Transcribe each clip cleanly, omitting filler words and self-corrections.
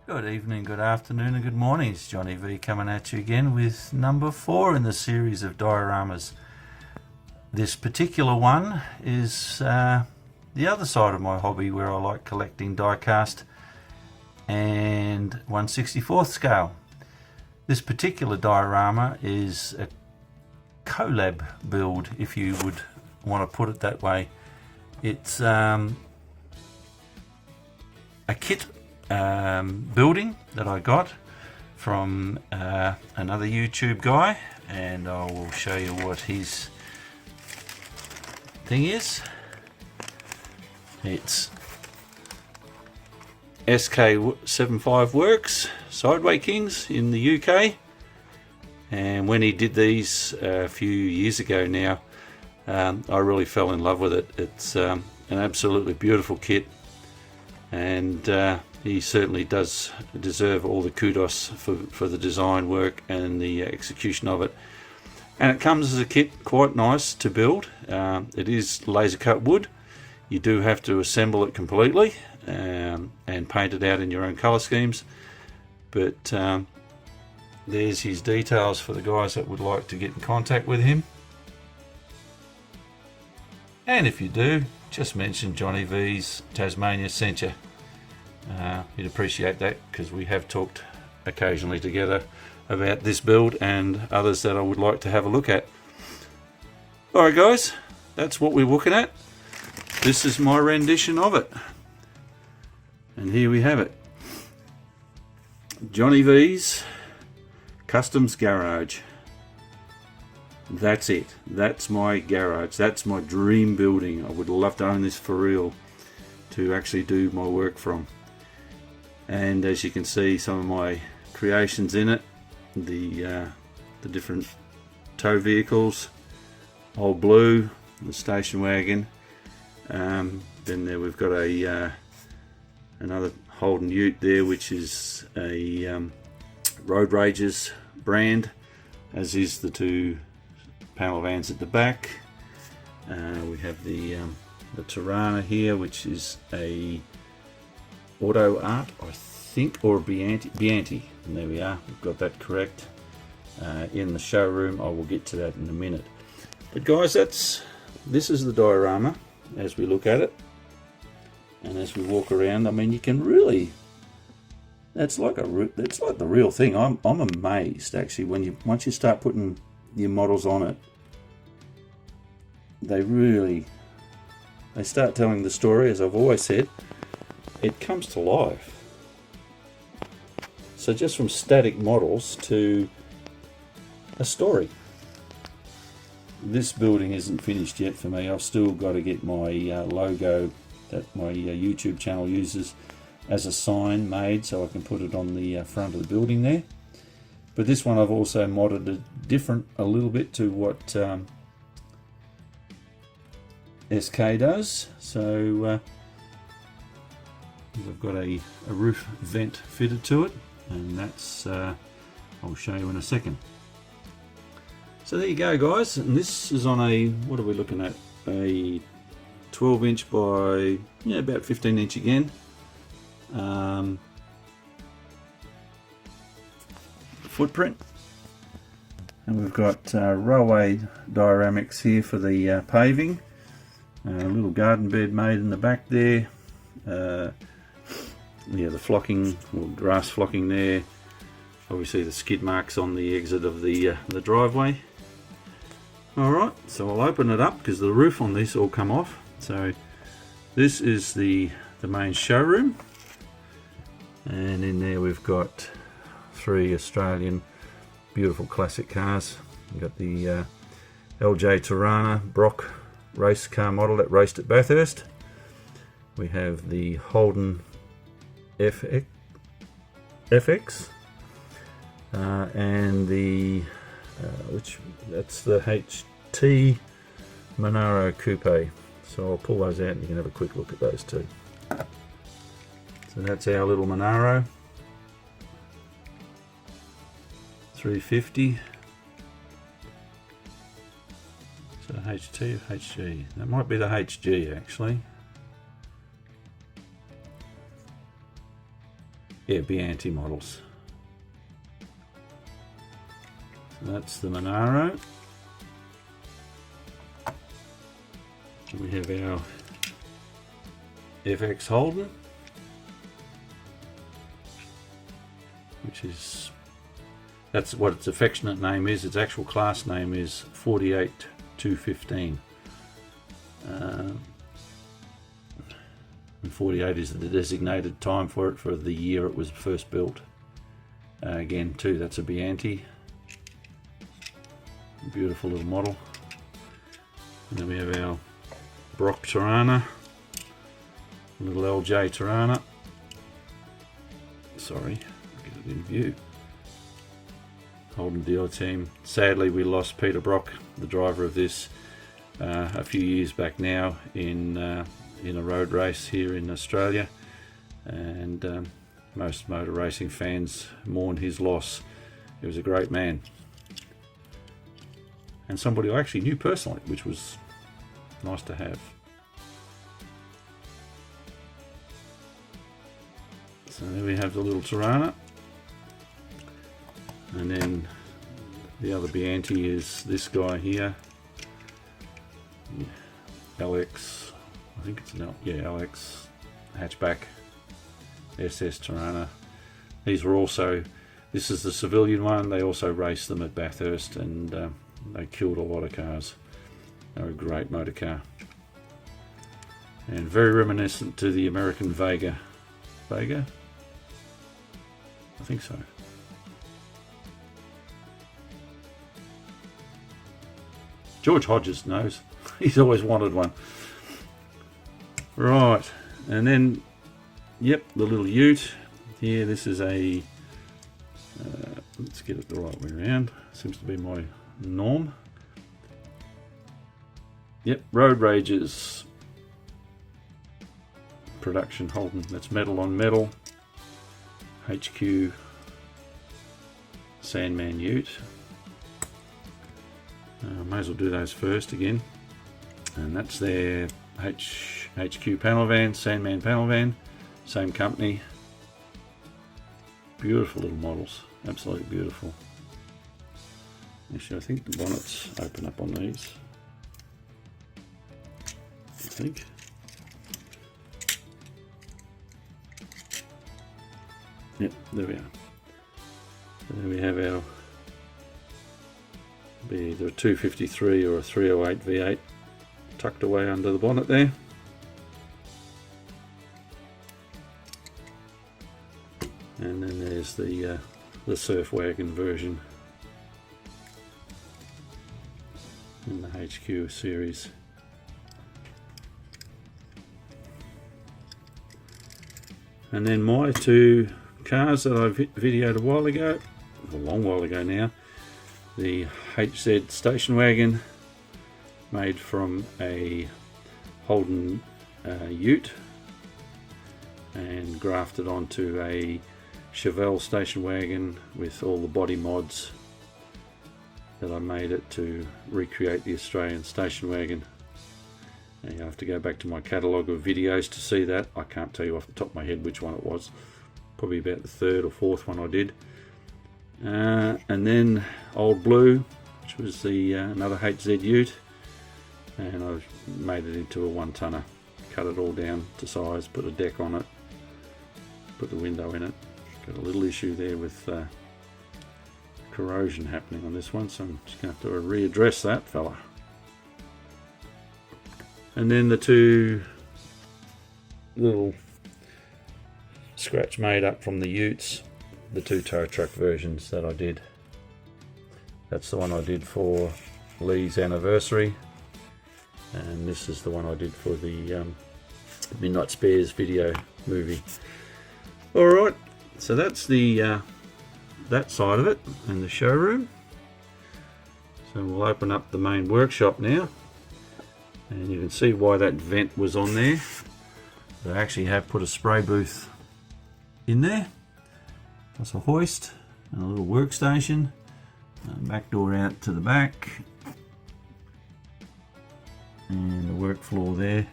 Good evening, good afternoon and good morning. It's Johnny V coming at you again with number 4 in the series of dioramas. This particular one is the other side of my hobby, where I like collecting die-cast and 1/64th scale. This particular diorama is a collab build, if you would want to put it that way. It's a kit building that I got from another YouTube guy, and I will show you what his thing is. It's SK75 Works Sideway Kings in the UK, and when he did these a few years ago now, I really fell in love with it. It's an absolutely beautiful kit, and he certainly does deserve all the kudos for the design work and the execution of it. And it comes as a kit, quite nice to build. It is laser cut wood. You do have to assemble it completely and paint it out in your own colour schemes. But there's his details for the guys that would like to get in contact with him. And if you do, just mention Johnny V's Tasmania sent you. He'd appreciate that, because we have talked occasionally together about this build and others that I would like to have a look at. Alright guys, that's what we're looking at. This is my rendition of it. And here we have it. Johnny V's Customs Garage. That's it. That's my garage. That's my dream building. I would love to own this for real, to actually do my work from. And as you can see, some of my creations in it, the different tow vehicles, Old Blue, the station wagon. Then there we've got a another Holden Ute there, which is a Road Rages brand, as is the two panel vans at the back. We have the Diorama here, which is a Auto Art, I think, or Bianti, and there we are, we've got that correct. In the showroom, I will get to that in a minute. But guys, this is the diorama as we look at it, and as we walk around. I mean, you can really, that's like the real thing. I'm amazed actually once you start putting your models on it. They start telling the story, as I've always said. It comes to life. So just from static models to a story. This building isn't finished yet for me. I've still got to get my logo that my YouTube channel uses as a sign made, so I can put it on the front of the building there. But this one I've also modded it different a little bit to what SK does. So we've got a roof vent fitted to it, and that's I'll show you in a second. So there you go guys, and this is on a, what are we looking at, a 12 inch by about 15 inch again, footprint. And we've got railway dioramics here for the paving, a little garden bed made in the back there. The flocking, or grass flocking there. Obviously the skid marks on the exit of the driveway. Alright, so I'll open it up because the roof on this all come off. So this is the main showroom, and in there we've got 3 Australian beautiful classic cars. We've got the LJ Tirana Brock race car model that raced at Bathurst. We have the Holden FX, and the that's the HT Monaro Coupe. So I'll pull those out and you can have a quick look at those two. So that's our little Monaro 350. So HT or HG? That might be the HG actually. yeah, Bianti models. So that's the Monaro. We have our FX Holden, which is, that's what its affectionate name is. Its actual class name is 48215. And 48 is the designated time for it, for the year it was first built. Again, too, that's a Bianti. Beautiful little model. And then we have our Brock Tirana, little LJ Tirana. Sorry, get it in view. Holden dealer team. Sadly, we lost Peter Brock, the driver of this, a few years back now in a road race here in Australia, and most motor racing fans mourn his loss. He was a great man, and somebody I actually knew personally, which was nice to have. So there we have the little Tirana, and then the other Bianti is this guy here, LX, I think it's an LX hatchback SS Tirana. These were also, this is the civilian one, they also raced them at Bathurst, and they killed a lot of cars. They were a great motor car, and very reminiscent to the American Vega. Vega? I think so. George Hodges knows. He's always wanted one. Right, and then, yep, the little ute here. This is a, let's get it the right way around. Seems to be my norm. Yep, Road Rages production Holden. That's metal on metal. HQ Sandman ute. May as well do those first again. And that's their HQ panel van, Sandman panel van, same company. Beautiful little models, absolutely beautiful. Actually, I think the bonnets open up on these. I think. Yep, there we are. So there we have our, be either a 253 or a 308 V8 tucked away under the bonnet there. And then there's the surf wagon version in the HQ series. And then my two cars that I videoed a while ago, a long while ago now, the HZ station wagon made from a Holden ute and grafted onto a Chevelle station wagon with all the body mods that I made it to recreate the Australian station wagon. And you have to go back to my catalogue of videos to see that. I can't tell you off the top of my head which one it was. Probably about the third or fourth one I did. And then Old Blue, which was the another HZ ute, and I've made it into a 1-tonner. Cut it all down to size, put a deck on it, put the window in it. Got a little issue there with corrosion happening on this one, so I'm just going to have to readdress that fella. And then the two little scratch made up from the utes, the two tow truck versions that I did. That's the one I did for Lee's anniversary, and this is the one I did for the Midnight Spares video movie. Alright, so that's the that side of it and the showroom. So we'll open up the main workshop now, and you can see why that vent was on there. They actually have put a spray booth in there. That's a hoist and a little workstation. Back door out to the back, and the work floor there.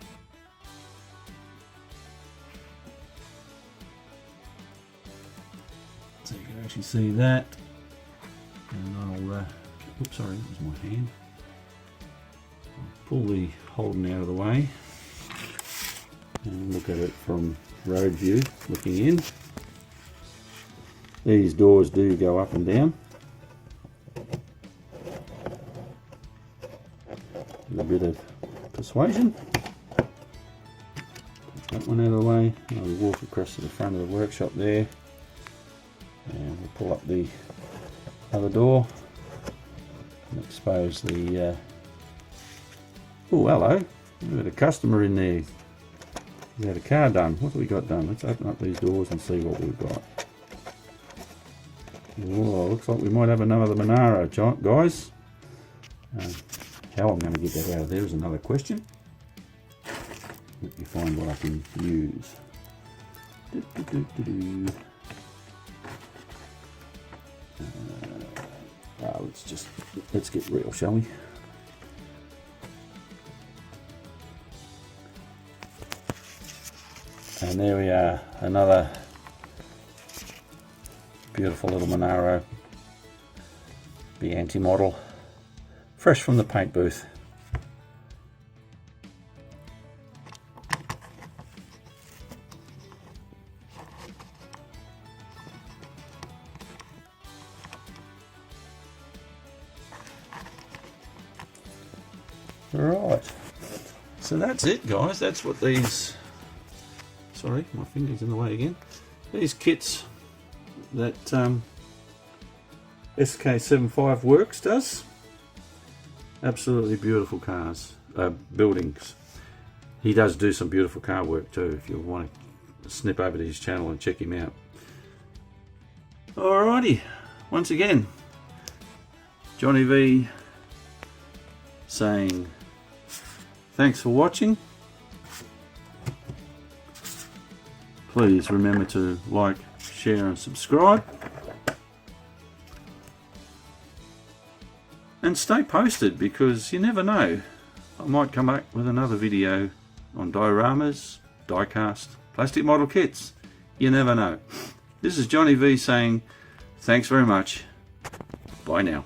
can actually see that. And I'll, oops, sorry, that was my hand. I'll pull the holding out of the way and look at it from road view, looking in. These doors do go up and down. A bit of persuasion. Take that one out of the way. I'll walk across to the front of the workshop there, and we'll pull up the other door and expose the. Oh, hello! We've got a customer in there. We had a car done. What have we got done? Let's open up these doors and see what we've got. Oh, looks like we might have another Monaro, guys. How I'm going to get that out of there is another question. Let me find what I can use. Let's get real, shall we? And there we are, another beautiful little Monaro, the anti-model, fresh from the paint booth. Right, so that's it, guys. That's what these, sorry, my finger's in the way again. These kits that SK75 Works does. Absolutely beautiful cars, buildings. He does do some beautiful car work too, if you want to snip over to his channel and check him out. Alrighty, once again, Johnny V saying thanks for watching. Please remember to like, share and subscribe. And stay posted, because you never know. I might come back with another video on dioramas, die-cast, plastic model kits. You never know. This is Johnny V saying thanks very much. Bye now.